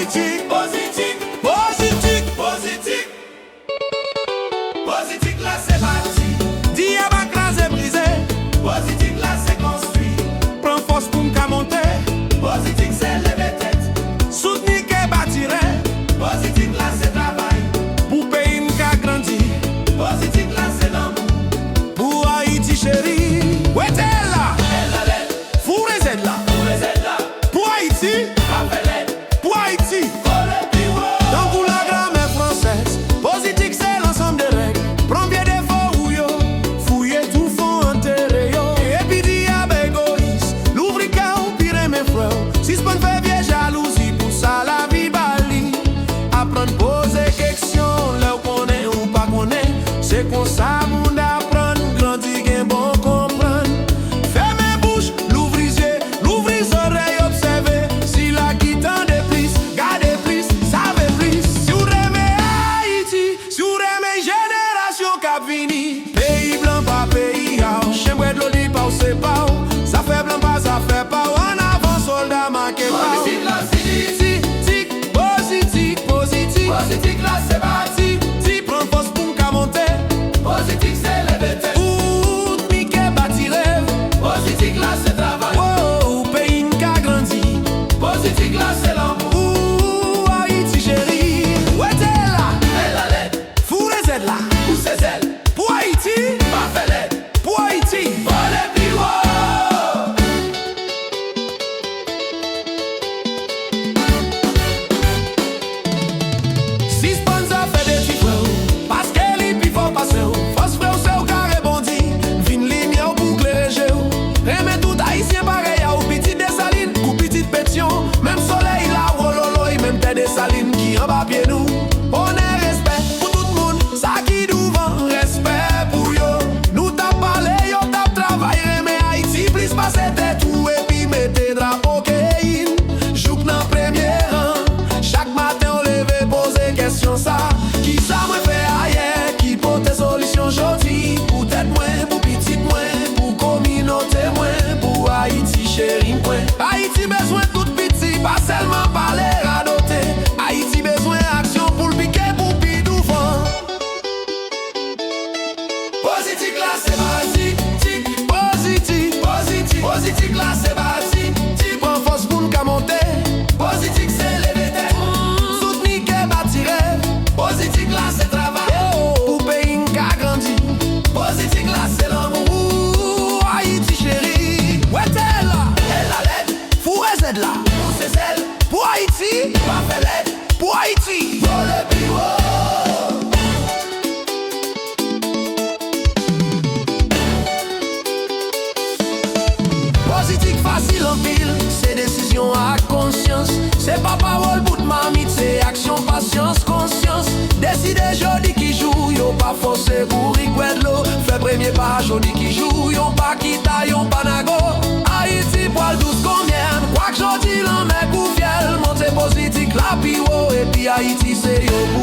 politique, Positique, politique. positique. Positique là c'est bâti. Diable crasé, brisé. Positique là c'est construit. Prends force pour m'ka monter. Positique c'est lever tête. Soutenir que bâtirait. Positique là c'est travail. Pour pays m'ka grandi. Positique là c'est l'amour. Pour Haïti chérie. Ouais t'es là. Elle a l'aide, Fourrez Z là. pour les aides là. Pour Haïti. Pas fait l'aide, Pour Haïti. pour le bureau. Dans pour la grammaire française. Politique c'est l'ensemble des règles. Prends bien des faux ou yo. Fouillez tout fond enterré yo. Et puis diable égoïste. L'ouvrier ou pire mes frères. Si ce qu'on fait vieille jalousie. Pour ça la vie bali. Apprendre poser questions. Là où qu'on est ou pas qu'on est. C'est qu'on ça moun apprendre. Grandir gain bon comprendre. Fermez bouche, l'ouvrier, l'ouvrier oreille observer. Si la qui tend des plis, gardez plis, savez plis. Si vous aimez Haïti, si vous aimez génération qui vini. Pays blanc pas pays haut, chèvre de l'eau dit pas ou c'est pas ou. Ça fait blanc pas, ça fait pas ou. En avant soldat manqué pas ou. Positique là c'est dit. Tic, positique, positique. Positique là c'est bâti. Si prends force pour m'ka monter. Positique c'est lever tête. Tout piqué bâti rêve. Positique là c'est travail. Oh, pays m'ka grandi. Positique là c'est l'amour. Ouh, Haïti chérie. Ouais t'es là. Elle a l'aide, Fourrez Z là. pour ses ailes. Pour Haïti. Pas fait l'aide, Pour Haïti. pour le bureau. Si sponsor fait des chiffres, parce qu'elle est plus fort passer. Force frère, c'est au carré bondi. Vin lumière pour clairer jeu. Remets tout haïtien pareil à ou petit des salines, ou petite pétion. Même soleil là, wololo, même tête des salines qui en bas pied nous. On est respect pour tout le monde, ça qui devant, respect pour yo. Nous t'a parlé, yo t'a travaillé, remets Haïti, plus passer tête tout et puis mettez drapeau kéine. Jouk dans premier rang, chaque matin on lève poser question ça. Qui ça me fait ailleurs, qui porte des solutions jodi. Pour tête moins, pour petite moins, pour communauté moins, pour Haïti chérie moins. Haïti besoin tout petit, pas seulement parler radoter. Haïti besoin action pour le piquer, pour pidou fort. Positique là c'est bâti. Tic, positif, Positique, positique là c'est bâti. tic, prends force pour m'ka monter. Positique c'est lever tête. Soutenir que bâti rêve. Positique là c'est travail. Oh, pour pays m'ka grandi. Positique là c'est l'amour. Ouh, Haïti chérie. Ouais t'es là. Elle a l'aide, Fourrez Z là. pour ses ailes. Pour Haïti. Pas fait l'aide, Pour Haïti. pour le bureau. Positique facile en pile, c'est décision à conscience. C'est pas parole bout de mamite, c'est action, patience, conscience. Décider jodi qui joue, yo pas forcé pour de l'eau. Fait premier pas jodi qui joue, yo pas kita, yo pas nago. Haïti poil douce combien, quoi que jodi l'en met coup fiel. Montez positique la piwo, et puis Haïti c'est yo